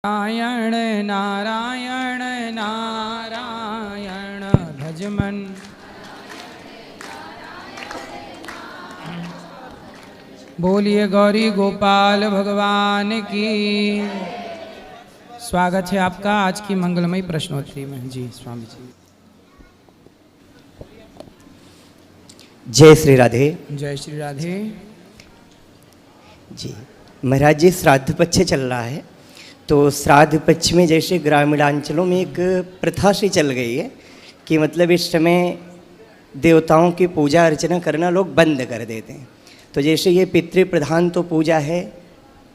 नारायण नारायण नारायण भजमन। बोलिए गौरी गोपाल भगवान की। स्वागत है आपका आज की मंगलमयी प्रश्नोत्तरी में। जी स्वामी जी। जय श्री राधे। जय श्री राधे। जी महाराज जी, श्राद्ध पक्ष चल रहा है, तो श्राद्ध पक्ष में जैसे ग्रामीणांचलों में एक प्रथा सी चल गई है कि मतलब इस समय देवताओं की पूजा अर्चना करना लोग बंद कर देते हैं। तो जैसे ये पितृ प्रधान तो पूजा है,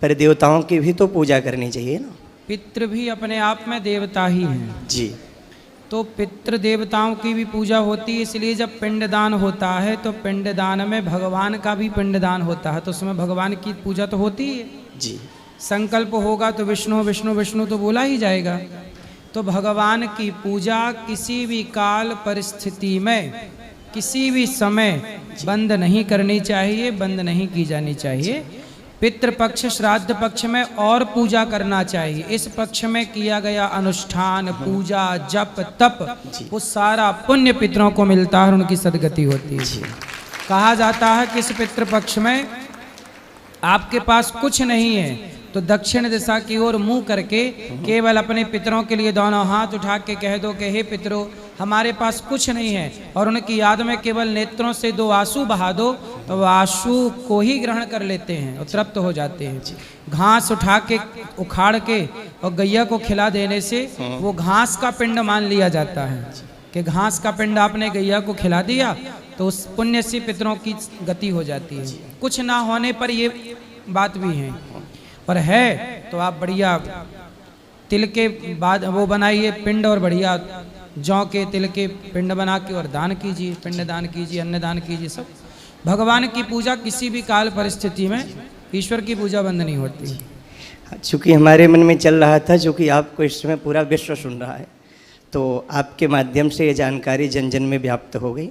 पर देवताओं की भी तो पूजा करनी चाहिए ना। पितृ भी अपने आप में देवता ही हैं। जी। तो पितृ देवताओं की भी पूजा होती है, इसलिए जब पिंडदान होता है तो पिंडदान में भगवान का भी पिंडदान होता है, तो उसमें भगवान की पूजा तो होती है। जी। संकल्प होगा तो विष्णु विष्णु विष्णु तो बोला ही जाएगा। तो भगवान की पूजा किसी भी काल परिस्थिति में किसी भी समय बंद नहीं करनी चाहिए, बंद नहीं की जानी चाहिए। पितृपक्ष श्राद्ध पक्ष में और पूजा करना चाहिए। इस पक्ष में किया गया अनुष्ठान, पूजा, जप, तप, वो सारा पुण्य पितरों को मिलता है और उनकी सद्गति होती है। कहा जाता है कि इस पितृपक्ष में आपके पास कुछ नहीं है तो दक्षिण दिशा की ओर मुंह करके केवल अपने पितरों के लिए दोनों हाथ उठा के कह दो कि हे पितरों, हमारे पास कुछ नहीं है, और उनकी याद में केवल नेत्रों से 2 आंसू बहा दो, तो वह आंसू को ही ग्रहण कर लेते हैं और तृप्त हो जाते हैं। घास उठा के उखाड़ के और गैया को खिला देने से वो घास का पिंड मान लिया जाता है कि घास का पिंड आपने गैया को खिला दिया तो उस पुण्य से पितरों की गति हो जाती है। कुछ ना होने पर ये बात भी है, पर है तो आप बढ़िया तिल के बाद वो बनाइए पिंड, और बढ़िया जौ के तिल के पिंड बना के और दान कीजिए, पिंड दान कीजिए, अन्न दान कीजिए। सब भगवान की पूजा किसी भी काल परिस्थिति में ईश्वर की पूजा बंद नहीं होती। चूँकि हमारे मन में चल रहा था, चूँकि आपको इस समय पूरा विश्व सुन रहा है, तो आपके माध्यम से ये जानकारी जन जन में व्याप्त हो गई।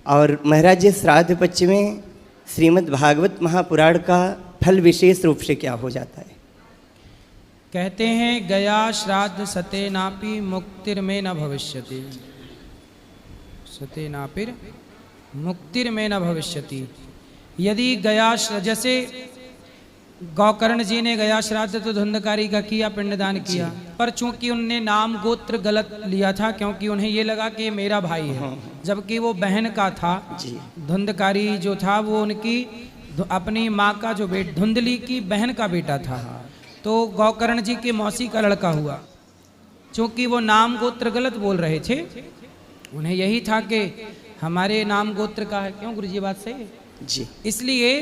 और महाराज जी, श्राद्ध पक्ष में श्रीमद् भागवत महापुराण का फल विशेष रूप से क्या हो जाता है? कहते हैं गया श्राद्ध सते नापि मुक्तिर में न भविष्यति। सते नापिर मुक्तिर में न भविष्यति। यदि गया, जैसे गौकर्ण जी ने गया श्राद्ध तो धुंधकारी का किया, पिंडदान किया, पर चूंकि उनने नाम गोत्र गलत लिया था, क्योंकि उन्हें ये लगा कि मेरा भाई है, जबकि वो बहन का था। धुंधकारी जो था वो उनकी अपनी माँ का जो धुंधली की बहन का बेटा था, तो गौकर्ण जी के मौसी का लड़का हुआ। चूंकि वो नाम गोत्र गलत बोल रहे थे, उन्हें यही था कि हमारे नाम गोत्र का है। क्यों गुरुजी, बात सही है जी। इसलिए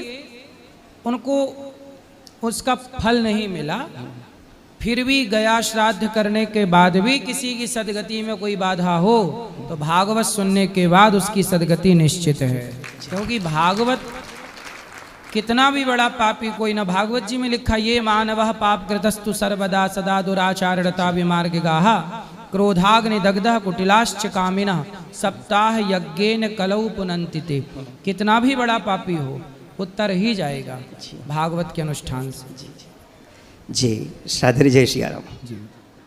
उनको उसका फल नहीं मिला। फिर भी गया श्राद्ध करने के बाद भी किसी की सदगति में कोई बाधा हो तो भागवत सुनने के बाद उसकी सदगति निश्चित है। क्योंकि भागवत कितना भी बड़ा पापी कोई ना, भागवत जी में लिखा ये मानवः पाप कृतस्तु सर्वदा सदा दुराचारणता विमार्ग गाहा क्रोधाग्नि दग्धः कुटिलाश्च कामिनः सप्ताह यज्ञेन कलौ पुनन्तिते। कितना भी बड़ा पापी हो उत्तर ही जाएगा भागवत के अनुष्ठान से। जी सादर जय श्री राम जी।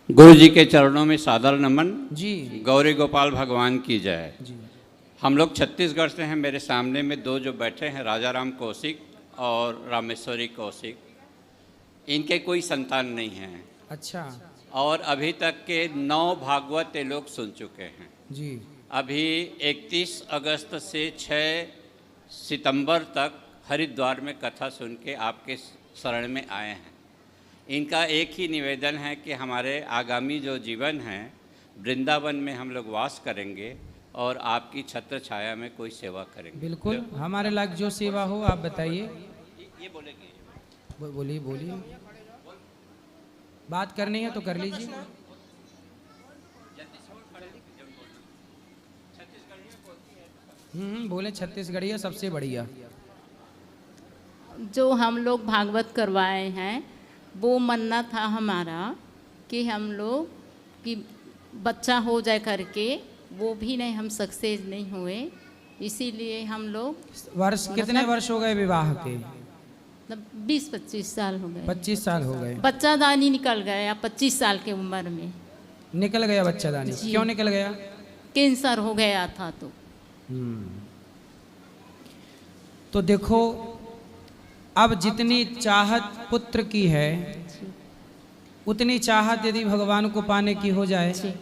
गुरु जी के चरणों में सादर नमन जी। गौरी गोपाल भगवान की जय जी। हम लोग छत्तीसगढ़ से हैं। मेरे सामने में 2 जो बैठे हैं, राजा राम कौशिक और रामेश्वरी कौशिक, इनके कोई संतान नहीं हैं। अच्छा। और अभी तक के 9 भागवत ये लोग सुन चुके हैं जी। अभी 31 अगस्त से 6 सितंबर तक हरिद्वार में कथा सुन के आपके शरण में आए हैं। इनका एक ही निवेदन है कि हमारे आगामी जो जीवन है वृंदावन में हम लोग वास करेंगे और आपकी छत्र छाया में कोई सेवा करेंगे। बिल्कुल, हमारे लायक जो सेवा हो आप बताइए। ये बोलेंगे। बोलिए बोलिए, बात करनी है तो कर लीजिए। बोले छत्तीसगढ़िया सबसे बढ़िया। जो हम लोग भागवत करवाए हैं वो मन्ना था हमारा कि हम लोग कि बच्चा हो जाए करके, वो भी नहीं, हम सक्सेस नहीं हुए, इसीलिए हम लोग वर्ष कितने वर्ष हो गए विवाह के? मतलब 20-25 साल हो गए। 25 साल हो गए। बच्चादानी निकल गया 25 साल की उम्र में। निकल गया बच्चादानी? जी। क्यों निकल गया? कैंसर हो गया था तो। तो देखो, अब जितनी चाहत पुत्र की है उतनी चाहत यदि भगवान को पाने की हो जाए जी।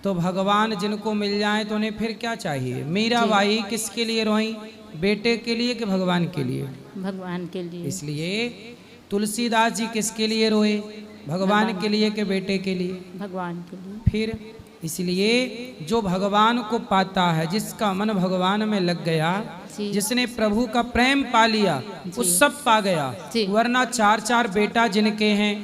तो भगवान जिनको मिल जाए तो उन्हें फिर क्या चाहिए? मीराबाई किसके लिए रोई? बेटे के लिए कि भगवान के लिए? भगवान के लिए। इसलिए तुलसीदास जी किसके लिए रोए? भगवान के लिए कि बेटे के लिए? भगवान के लिए। फिर इसलिए जो भगवान को वो है, जिसका मन भगवान में लग गया, जी। जिसने प्रभु का प्रेम पा लिया, वो सब पा गया। जी। वरना 4-4 बेटा जिनके हैं,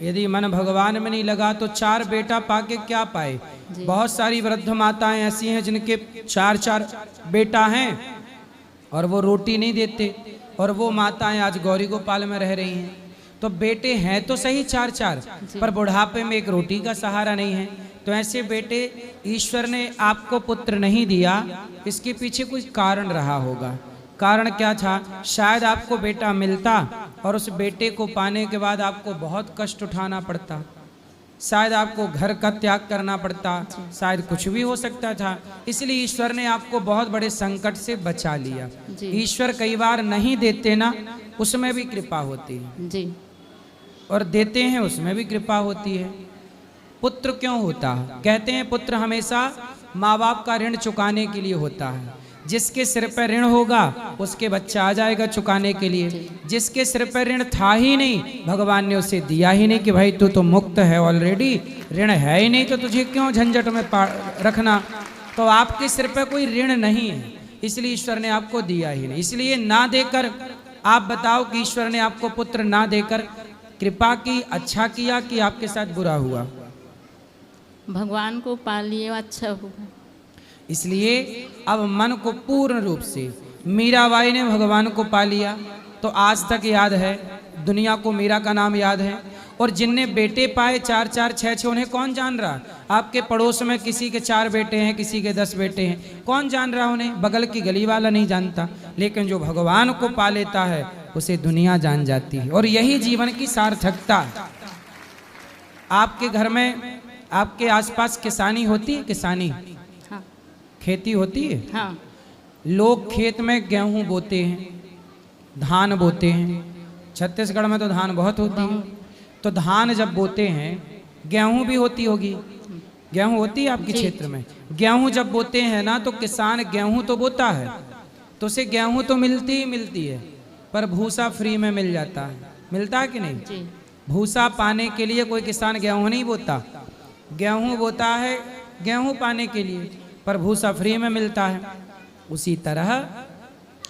यदि मन भगवान में नहीं लगा तो 4 बेटा पाके क्या पाए? बहुत सारी वृद्ध माताएं ऐसी हैं जिनके 4-4 बेटा हैं और वो रोटी नहीं देते, और वो माताएं आज गौरी गोपाल में रह रही हैं। तो बेटे हैं तो सही 4-4, पर बुढ़ापे में एक रोटी का सहारा नहीं है। तो ऐसे बेटे ईश्वर ने आपको पुत्र नहीं दिया, इसके पीछे कुछ कारण रहा होगा। कारण क्या था? शायद आपको बेटा मिलता और उस बेटे को पाने के बाद आपको बहुत कष्ट उठाना पड़ता, शायद आपको घर का त्याग करना पड़ता, शायद कुछ भी हो सकता था। इसलिए ईश्वर ने आपको बहुत बड़े संकट से बचा लिया। ईश्वर कई बार नहीं देते ना, उसमें भी कृपा होती है जी। और देते हैं उसमें भी कृपा होती है। पुत्र क्यों होता है? कहते हैं पुत्र हमेशा माँ बाप का ऋण चुकाने के लिए होता है। जिसके सिर पर ऋण होगा उसके बच्चा आ जाएगा चुकाने के लिए। जिसके सिर पर ऋण था ही नहीं, भगवान ने उसे दिया ही नहीं कि भाई तू तो मुक्त है ऑलरेडी, ऋण है ही नहीं तो तुझे क्यों झंझट में रखना। तो आपके सिर पर कोई ऋण नहीं है, इसलिए ईश्वर ने आपको दिया ही नहीं। इसलिए ना देकर आप बताओ कि ईश्वर ने आपको पुत्र ना देकर कृपा की, अच्छा किया कि आपके साथ बुरा हुआ? भगवान को पा लिए अच्छा हुआ। इसलिए अब मन को पूर्ण रूप से, मीराबाई ने भगवान को पा लिया तो आज तक याद है, दुनिया को मीरा का नाम याद है। और जिनने बेटे पाए 4-4, 6-6, उन्हें कौन जान रहा? आपके पड़ोस में किसी के 4 बेटे हैं, किसी के 10 बेटे हैं, कौन जान रहा उन्हें? बगल की गली वाला नहीं जानता। लेकिन जो भगवान को पा लेता है उसे दुनिया जान जाती है। और यही जीवन की सार्थकता है। आपके घर में, आपके आसपास किसानी होती है? किसानी, हाँ। खेती होती है? हाँ। लोग खेत में गेहूं बोते हैं, धान बोते हैं। छत्तीसगढ़ में तो धान बहुत होती है। तो धान जब बोते हैं, गेहूं भी होती होगी, गेहूं होती है आपके क्षेत्र में? गेहूं जब बोते हैं ना, तो किसान गेहूं तो बोता है, तो उसे गेहूं तो मिलती ही मिलती है, पर भूसा फ्री में मिल जाता है। मिलता है कि नहीं? जी। भूसा पाने के लिए कोई किसान गेहूं नहीं बोता, गेहूं बोता है गेहूं पाने के लिए, पर भूसा फ्री में मिलता है। उसी तरह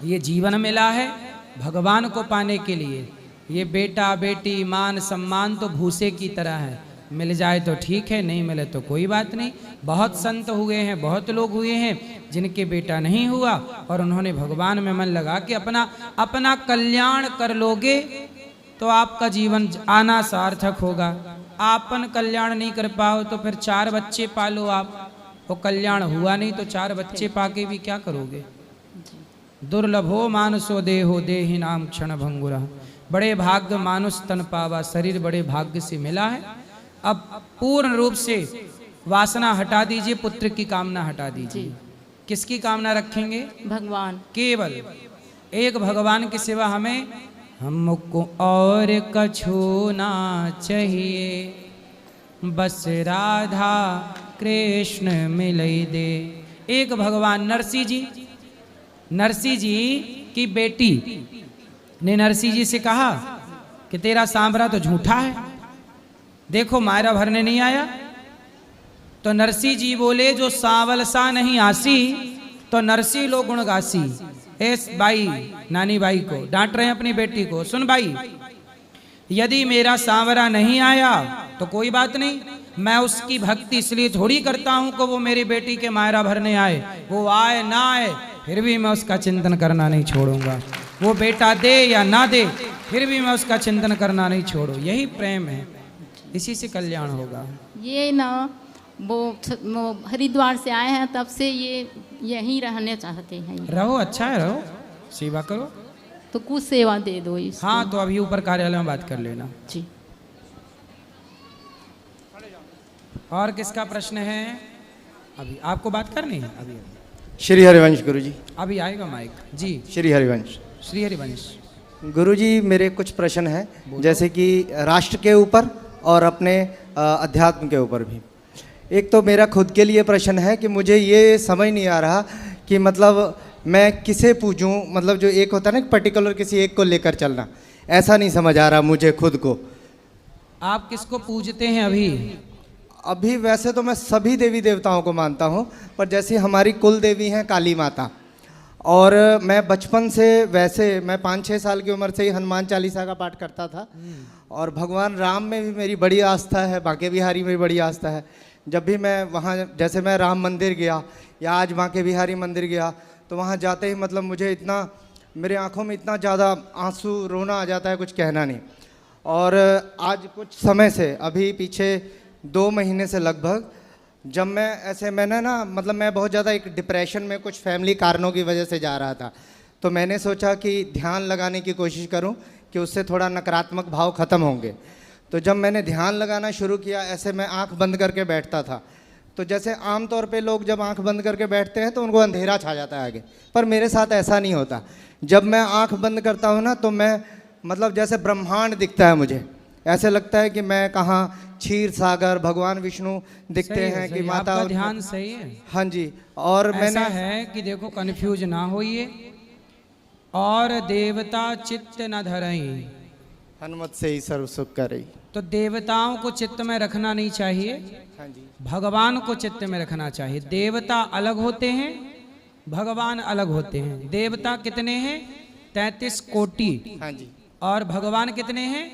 ये जीवन मिला है भगवान को पाने के लिए। ये बेटा बेटी मान सम्मान तो भूसे की तरह है, मिल जाए तो ठीक है, नहीं मिले तो कोई बात नहीं। बहुत संत हुए हैं, बहुत लोग हुए हैं जिनके बेटा नहीं हुआ और उन्होंने भगवान में मन लगा कि अपना कल्याण कर लोगे तो आपका जीवन आना सार्थक होगा। आपन कल्याण नहीं कर पाओ तो फिर 4 बच्चे पालो आप, वो कल्याण हुआ नहीं तो 4 बच्चे पाके भी क्या करोगे? दुर्लभो मानुषो देहो देहि नाम क्षण भंगुरा। बड़े भाग्य मानुष तन पावा, शरीर बड़े भाग्य से मिला है। अब पूर्ण रूप से वासना हटा दीजिए, पुत्र की कामना हटा दीजिए। किसकी कामना रखेंगे? भगवान। केवल एक भगवान की सिवा हमें हमको और कछु ना चाहिए, बस राधा कृष्ण मिलई दे। एक भगवान। नरसिंह जी की बेटी ने नरसिंह जी से कहा कि तेरा सांवरा तो झूठा है, देखो मायरा भरने नहीं आया। तो नरसिंह जी बोले जो सांवल सा नहीं आसी, तो नरसिंह लो गुण गासी। एस बाई, नानी बाई को डांट रहे हैं अपनी बेटी को, सुन बाई, यदि मेरा सांवरा नहीं आया तो कोई बात नहीं, मैं उसकी भक्ति इसलिए थोड़ी करता हूं कि वो मेरी बेटी के मायरा भरने आए। वो आए ना आए फिर भी मैं उसका चिंतन करना नहीं छोड़ूंगा। वो बेटा दे या ना दे फिर भी मैं उसका चिंतन करना नहीं छोड़ू। यही प्रेम है, इसी से कल्याण होगा। ये ना वो हरिद्वार से आए हैं तब से ये यहीं रहने चाहते हैं। रहो, अच्छा है, रहो, सेवा करो। तो कुछ सेवा दे दो इसको। हाँ, तो अभी ऊपर कार्यालय में बात कर लेना। जी। और किसका प्रश्न है? अभी आपको बात करनी है? अभी श्री हरिवंश गुरुजी। अभी आएगा माइक जी। श्री हरिवंश। श्री हरिवंश। गुरुजी, मेरे कुछ प्रश्न हैं, जैसे कि राष्ट्र के ऊपर और अपने अध्यात्म के ऊपर भी। एक तो मेरा खुद के लिए प्रश्न है कि मुझे ये समझ नहीं आ रहा कि मतलब मैं किसे पूजूं, मतलब जो एक होता है ना पर्टिकुलर किसी एक को लेकर चलना, ऐसा नहीं समझ आ रहा मुझे खुद को। आप किसको पूजते हैं अभी? अभी वैसे तो मैं सभी देवी देवताओं को मानता हूँ, पर जैसे हमारी कुल देवी हैं काली माता, और मैं बचपन से वैसे मैं 5-6 साल की उम्र से ही हनुमान चालीसा का पाठ करता था, और भगवान राम में भी मेरी बड़ी आस्था है, बांके बिहारी में भी बड़ी आस्था है। जब भी मैं वहाँ, जैसे मैं राम मंदिर गया या आज बांके बिहारी मंदिर गया, तो वहाँ जाते ही मतलब मुझे इतना, मेरे आँखों में इतना ज़्यादा आंसू, रोना आ जाता है, कुछ कहना नहीं। और आज कुछ समय से, अभी पीछे 2 महीने से लगभग, जब मैंने ना मतलब मैं बहुत ज़्यादा एक डिप्रेशन में कुछ फैमिली कारणों की वजह से जा रहा था, तो मैंने सोचा कि ध्यान लगाने की कोशिश करूं कि उससे थोड़ा नकारात्मक भाव ख़त्म होंगे। तो जब मैंने ध्यान लगाना शुरू किया, ऐसे मैं आंख बंद करके बैठता था, तो जैसे आम तौर पे लोग जब आंख बंद करके बैठते हैं तो उनको अंधेरा छा जाता है आगे, पर मेरे साथ ऐसा नहीं होता। जब मैं आंख बंद करता हूँ ना, तो मैं मतलब जैसे ब्रह्मांड दिखता है मुझे, ऐसे लगता है कि मैं कहाँ क्षीर सागर, भगवान विष्णु दिखते हैं कि माता। आपका ध्यान सही है। हाँ जी। और ऐसा है कि देखो, कंफ्यूज ना होइए। और देवता चित्त न धरई, हनुमत से ही सर्व सुख करई। तो देवताओं को चित्त में रखना नहीं चाहिए, हाँ जी। भगवान को चित्त में रखना चाहिए। देवता अलग होते हैं, भगवान अलग होते हैं। देवता कितने हैं? 33 कोटि। हाँ जी। और भगवान कितने हैं?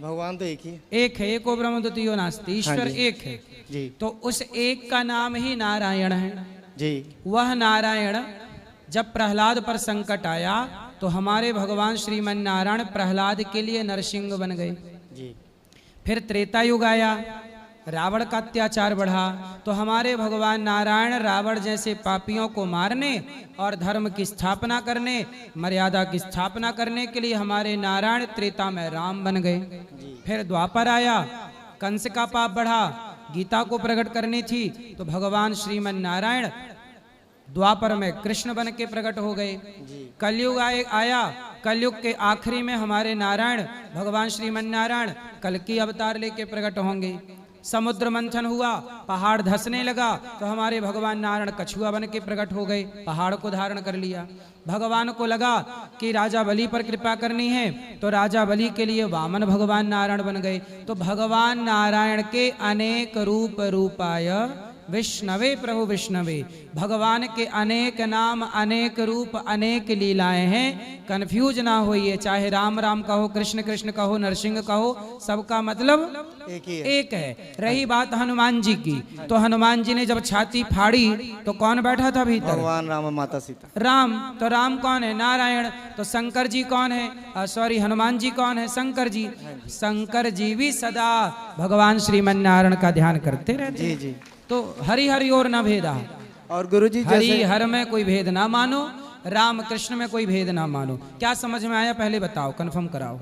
भगवान तो एक ही है। एक है, एको ब्रह्म द्वितीयो नास्ति, ईश्वर हाँ जी। एक है जी। तो उस एक का नाम ही नारायण है जी। वह नारायण, जब प्रहलाद पर संकट आया तो हमारे भगवान श्रीमन नारायण प्रहलाद के लिए नरसिंह बन गए। जी। फिर त्रेता युग आया, रावण का अत्याचार बढ़ा, तो हमारे भगवान नारायण रावण जैसे पापियों को मारने और धर्म की स्थापना करने, मर्यादा की स्थापना करने के लिए हमारे नारायण त्रेता में राम बन गए। फिर द्वापर आया, कंस का पाप बढ़ा, गीता को प्रकट करनी थी, तो भगवान श्रीमन नारायण द्वापर में कृष्ण बन के प्रकट हो गए। कलयुग आया, कलयुग के आखिरी में हमारे नारायण भगवान श्रीमन नारायण कल की अवतार लेके प्रकट होंगे। समुद्र मंथन हुआ, पहाड़ धंसने लगा, तो हमारे भगवान नारायण कछुआ बन के प्रकट हो गए, पहाड़ को धारण कर लिया। भगवान को लगा कि राजा बलि पर कृपा करनी है, तो राजा बलि के लिए वामन भगवान नारायण बन गए। तो भगवान नारायण के अनेक रूप रूपाय विष्णवे प्रभु विष्णवे, भगवान के अनेक नाम, अनेक रूप, अनेक लीलाएं हैं। कंफ्यूज ना होइए, चाहे राम राम कहो, कृष्ण कृष्ण कहो, नरसिंह कहो, सबका मतलब एक ही है। एक है। रही बात हनुमान जी की, तो हनुमान जी ने जब छाती फाड़ी तो कौन बैठा था भीतर? भगवान राम, माता सीता। राम। तो राम कौन है? नारायण। तो शंकर जी कौन है? सॉरी, हनुमान जी कौन है? शंकर जी। शंकर जी भी सदा भगवान श्रीमन नारायण का ध्यान करते रहते। जी जी। तो हरि हरि और न भेदा, और गुरुजी हरि जैसे हर में कोई भेद ना मानो, राम कृष्ण में कोई भेद ना मानो। क्या समझ में आया? पहले बताओ, कंफर्म कराओ,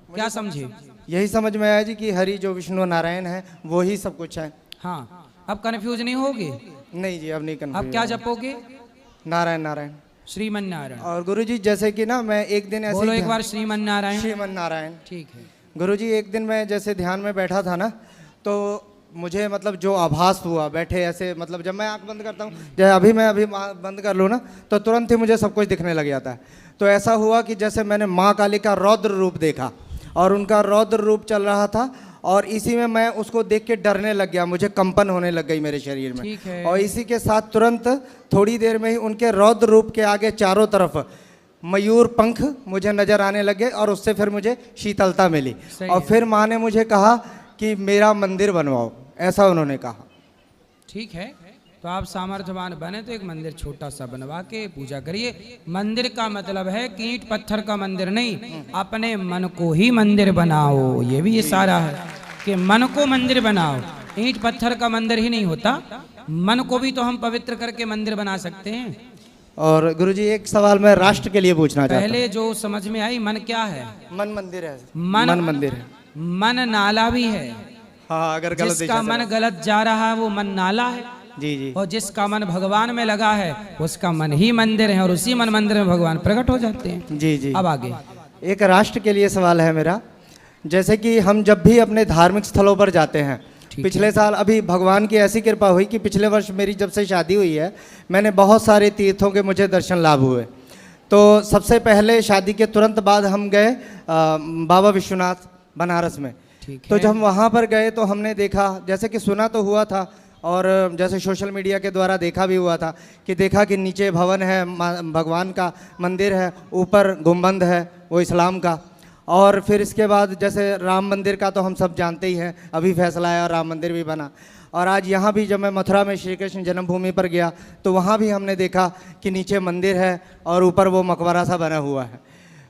क्या समझे? यही समझ में आया जी कि हरि जो विष्णु नारायण है वो ही सब कुछ है। हाँ, अब कंफ्यूज नहीं होगे? नहीं जी, अब नहीं अब confuse क्या होगा। जपोगे? नारायण नारायण। श्रीमन नारायण। और गुरुजी जैसे कि ना मैं एक दिन ऐसे बोलो ही एक बार श्रीमन नारायण। श्रीमन नारायण। ठीक है। गुरुजी एक दिन मैं जैसे ध्यान में बैठा था ना, तो मुझे मतलब जो आभास हुआ बैठे ऐसे, मतलब जब मैं आंख बंद करता हूँ, जैसे अभी बंद कर लूँ ना, तो तुरंत ही मुझे सब कुछ दिखने लग जाता है। तो ऐसा हुआ कि जैसे मैंने माँ काली का रौद्र रूप देखा, और उनका रौद्र रूप चल रहा था, और इसी में मैं उसको देख के डरने लग गया, मुझे कंपन होने लग गई मेरे शरीर में। ठीक है। और इसी के साथ तुरंत थोड़ी देर में ही उनके रौद्र रूप के आगे चारों तरफ मयूर पंख मुझे नजर आने लगे, और उससे फिर मुझे शीतलता मिली। सही और है। फिर माँ ने मुझे कहा कि मेरा मंदिर बनवाओ, ऐसा उन्होंने कहा। ठीक है, तो आप सामर्थ्यवान बने तो एक मंदिर छोटा सा बनवा के पूजा करिए। मंदिर का मतलब है कि ईंट पत्थर का मंदिर नहीं, अपने मन को ही मंदिर बनाओ। ये भी इशारा है कि मन को मंदिर बनाओ। ईंट पत्थर का मंदिर ही नहीं होता, मन को भी तो हम पवित्र करके मंदिर बना सकते हैं। और गुरुजी एक सवाल मैं राष्ट्र के लिए पूछना चाहता पहले जो समझ में आई, मन क्या है? हूँ। मन मंदिर है। मन मंदिर है। मन नाला भी है। हाँ, अगर गलत जिसका दिशा मन गलत जा रहा है वो मन नाला है, जी जी और जिसका मन भगवान में लगा है उसका मन ही मंदिर है, और उसी मन मंदिर में भगवान प्रकट हो जाते हैं। जी जी। अब आगे एक राष्ट्र के लिए सवाल है मेरा। जैसे कि हम जब भी अपने धार्मिक स्थलों पर जाते हैं, ठीक पिछले साल अभी भगवान की ऐसी कृपा हुई कि पिछले वर्ष मेरी जब से शादी हुई है, मैंने बहुत सारे तीर्थों के मुझे दर्शन लाभ हुए। तो सबसे पहले शादी के तुरंत बाद हम गए बाबा विश्वनाथ बनारस में। ठीक तो है। जब हम वहाँ पर गए तो हमने देखा, जैसे कि सुना तो हुआ था और जैसे सोशल मीडिया के द्वारा देखा भी हुआ था कि देखा कि नीचे भवन है, भगवान का मंदिर है, ऊपर गुंबद है वो इस्लाम का। और फिर इसके बाद जैसे राम मंदिर का तो हम सब जानते ही हैं, अभी फैसला आया और राम मंदिर भी बना। और आज यहाँ भी जब मैं मथुरा में श्री कृष्ण जन्मभूमि पर गया तो वहाँ भी हमने देखा कि नीचे मंदिर है और ऊपर वो मकबरा सा बना हुआ है।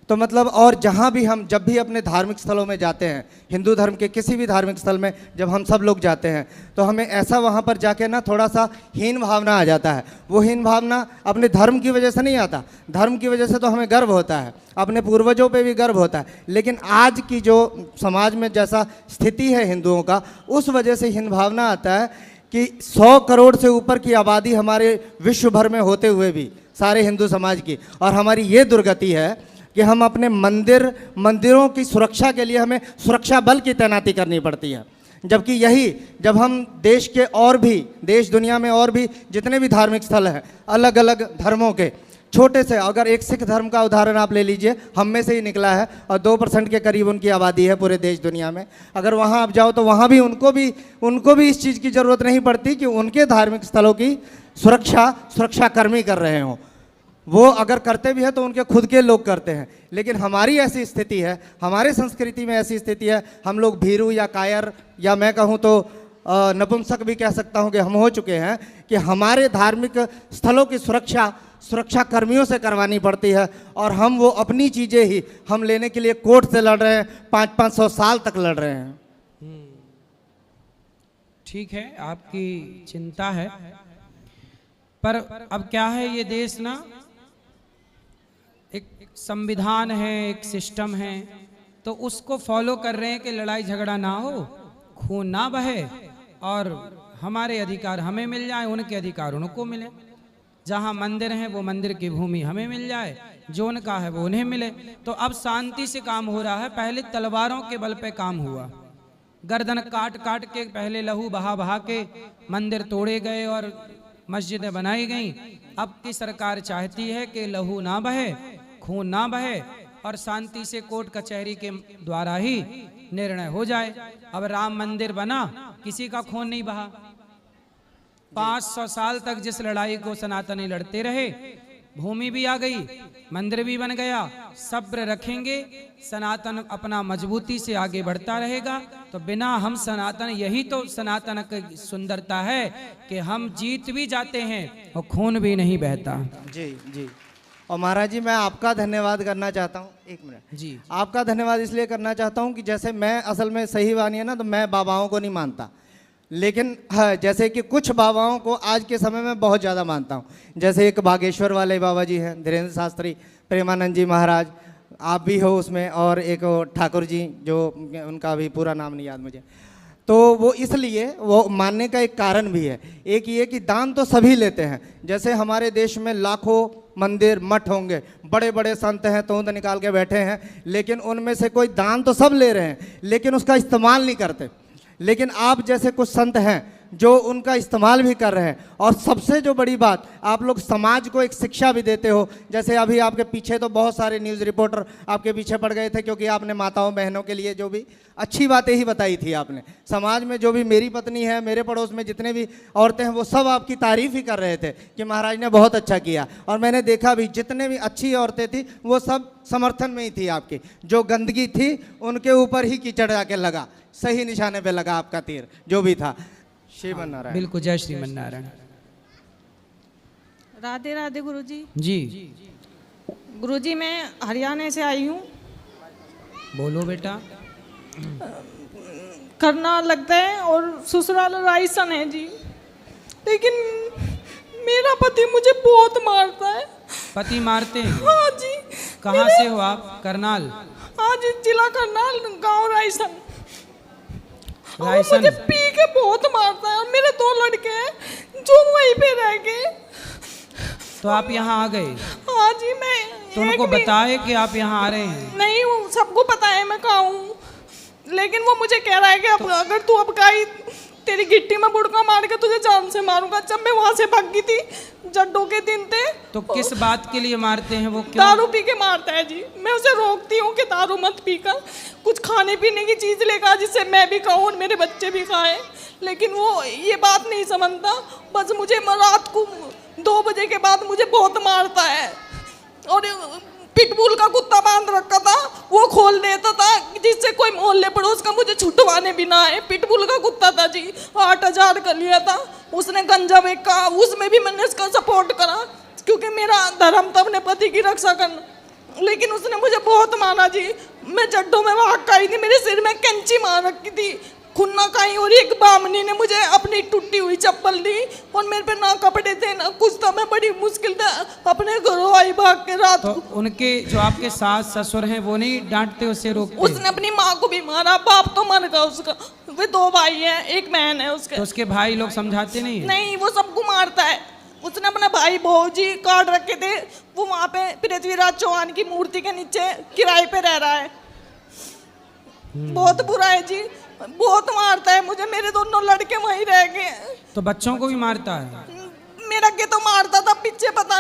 तो मतलब और जहाँ भी हम जब भी अपने धार्मिक स्थलों में जाते हैं, हिंदू धर्म के किसी भी धार्मिक स्थल में जब हम सब लोग जाते हैं तो हमें ऐसा वहाँ पर जाके ना थोड़ा सा हीन भावना आ जाता है। वो हीन भावना अपने धर्म की वजह से नहीं आता, धर्म की वजह से तो हमें गर्व होता है, अपने पूर्वजों पे भी गर्व होता है, लेकिन आज की जो समाज में जैसा स्थिति है हिंदुओं का, उस वजह से हीन भावना आता है कि 100 करोड़ से ऊपर की आबादी हमारे विश्व भर में होते हुए भी सारे हिंदू समाज की, और हमारी ये दुर्गति है कि हम अपने मंदिरों की सुरक्षा के लिए हमें सुरक्षा बल की तैनाती करनी पड़ती है। जबकि यही जब हम देश के और भी देश दुनिया में और भी जितने भी धार्मिक स्थल हैं अलग अलग धर्मों के, छोटे से अगर एक सिख धर्म का उदाहरण आप ले लीजिए, हम में से ही निकला है और 2% के करीब उनकी आबादी है पूरे देश दुनिया में। अगर वहाँ आप जाओ तो वहाँ भी उनको भी इस चीज़ की ज़रूरत नहीं पड़ती कि उनके धार्मिक स्थलों की सुरक्षा कर्मी कर रहे हों। वो अगर करते भी हैं तो उनके खुद के लोग करते हैं। लेकिन हमारी ऐसी स्थिति है, हमारे संस्कृति में ऐसी स्थिति है, हम लोग भीरू या कायर या मैं कहूँ तो नपुंसक भी कह सकता हूँ कि हम हो चुके हैं कि हमारे धार्मिक स्थलों की सुरक्षा कर्मियों से करवानी पड़ती है, और हम वो अपनी चीज़ें ही हम लेने के लिए कोर्ट से लड़ रहे हैं, 500-500 साल तक लड़ रहे हैं। ठीक है, आपकी चिंता है, पर अब क्या है, ये देश ना एक संविधान है, एक सिस्टम है, तो उसको फॉलो कर रहे हैं कि लड़ाई झगड़ा ना हो, खून ना बहे, और हमारे अधिकार हमें मिल जाए, उनके अधिकार उनको मिले। जहाँ मंदिर हैं वो मंदिर की भूमि हमें मिल जाए, जो उनका है वो उन्हें मिले। तो अब शांति से काम हो रहा है। पहले तलवारों के बल पे काम हुआ, गर्दन काट काट के पहले लहू बहा बहा के मंदिर तोड़े गए और मस्जिदें बनाई गईं। अब की सरकार चाहती है कि लहू ना बहे, खून ना बहे, और शांति से कोर्ट कचहरी के द्वारा ही निर्णय हो जाए। अब राम मंदिर बना, किसी का खून नहीं बहा। 500 साल तक जिस लड़ाई को सनातनी लड़ते रहे, भूमि भी आ गई, मंदिर भी बन गया। सब्र रखेंगे, सनातन अपना मजबूती से आगे बढ़ता रहेगा। तो बिना हम सनातन, यही तो सनातन की सुंदरता है कि हम जीत भी जाते हैं और खून भी नहीं बहता। जी जी। और महाराज जी, मैं आपका धन्यवाद करना चाहता हूँ। एक मिनट जी। आपका धन्यवाद इसलिए करना चाहता हूँ कि जैसे मैं असल में सही बानी है ना, तो मैं बाबाओं को नहीं मानता, लेकिन हाँ, जैसे कि कुछ बाबाओं को आज के समय में बहुत ज़्यादा मानता हूँ। जैसे एक बागेश्वर वाले बाबा जी हैं, धीरेन्द्र शास्त्री, प्रेमानंद जी महाराज, आप भी हो उसमें, और एक ठाकुर जी, जो उनका अभी पूरा नाम नहीं याद मुझे। तो वो इसलिए वो मानने का एक कारण भी है। एक ये कि दान तो सभी लेते हैं। जैसे हमारे देश में लाखों मंदिर मठ होंगे, बड़े बड़े संत हैं, तोंद निकाल के बैठे हैं, लेकिन उनमें से कोई दान तो सब ले रहे हैं, लेकिन उसका इस्तेमाल नहीं करते। लेकिन आप जैसे कुछ संत हैं जो उनका इस्तेमाल भी कर रहे हैं, और सबसे जो बड़ी बात, आप लोग समाज को एक शिक्षा भी देते हो। जैसे अभी आपके पीछे तो बहुत सारे न्यूज़ रिपोर्टर आपके पीछे पड़ गए थे, क्योंकि आपने माताओं बहनों के लिए जो भी अच्छी बातें ही बताई थी आपने। समाज में जो भी मेरी पत्नी है, मेरे पड़ोस में जितने भी औरतें हैं, वो सब आपकी तारीफ़ ही कर रहे थे कि महाराज ने बहुत अच्छा किया। और मैंने देखा भी, जितने भी अच्छी औरतें थी वो सब समर्थन में ही थी आपकी। जो गंदगी थी उनके ऊपर ही कीचड़ जाके लगा, सही निशाने पे लगा आपका तीर जो भी था। श्रीमन नारायण। बिल्कुल, जय श्रीमन नारायण। राधे राधे गुरुजी। जी गुरुजी, मैं हरियाणा से आई हूँ। बोलो बेटा। करना लगता है और ससुराल राइसन है जी, लेकिन मेरा पति मुझे बहुत मारता है। पति मारते हैं? हाँ जी। कहाँ से हो आप? करनाल? हाँ जी, जिला करनाल, गांव रायसन। और रायसन? मुझे पी के बहुत मारता है और मेरे 2 लड़के हैं जो वहीं पे रह गए। तो आप यहाँ आ गए? हाँ जी। मैं तो उनको एक भी- बताए कि आप यहाँ आ रहे हैं? नहीं, वो सबको पता है मैं कहाँ हूँ, लेकिन वो मुझे कह रहा है कि अब अगर तू अब गई तेरी गिट्टी में बुड़का मार के तुझे जान से मारूंगा। जब मैं वहां से भागी थी, जड्डों के दिन थे। तो किस बात के लिए मारते हैं वो? क्यों? दारू पी के मारता है जी। मैं उसे रोकती हूँ कि दारू मत पी कर, कुछ खाने पीने की चीज लेकर जिससे मैं भी खाऊं और मेरे बच्चे भी खाएं, लेकिन वो ये बात नहीं समझता। बस मुझे रात को 2 बजे के बाद मुझे बहुत मारता है और पिटबुल का कुत्ता बांध रखा था, वो खोल देता था जिससे कोई मोहल्ले पड़ोस का मुझे छुटवाने भी ना आए। पिटबुल का कुत्ता था जी, 8,000 का लिया था उसने, गंजा बेचा, उसमें भी मैंने उसका सपोर्ट करा क्योंकि मेरा धर्म था अपने पति की रक्षा करना, लेकिन उसने मुझे बहुत मारा जी। मैं जड्डों में भाग आई थी, मेरे सिर में कैंची मार रखी थी, खुन्ना खाई, और एक बामनी ने मुझे अपनी टूटी हुई चप्पल दी और मेरे पे ना कपड़े थे ना कुछ था। मैं बड़ी मुश्किल से अपने घरों आई भाग के रात तो को। उनके जो आपके सास ससुर हैं वो नहीं डांटते, उससे रोकते? उसने अपनी माँ को भी मारा, बाप तो मर गया उसका, वे 2 भाई हैं, एक बहन है उसके। तो उसके भाई लोग समझाते नहीं है? नहीं, वो सबको मारता है। उसने अपना भाई भौजी काट रखे थे, वो वहाँ पे पृथ्वीराज चौहान की मूर्ति के नीचे किराए पे रह रहा है। बहुत बुरा है जी, बहुत मारता है मुझे। मेरे 2 लड़के वहीं रह गए। तो बच्चों को भी मारता है? मेरा के तो मारता था, पीछे पता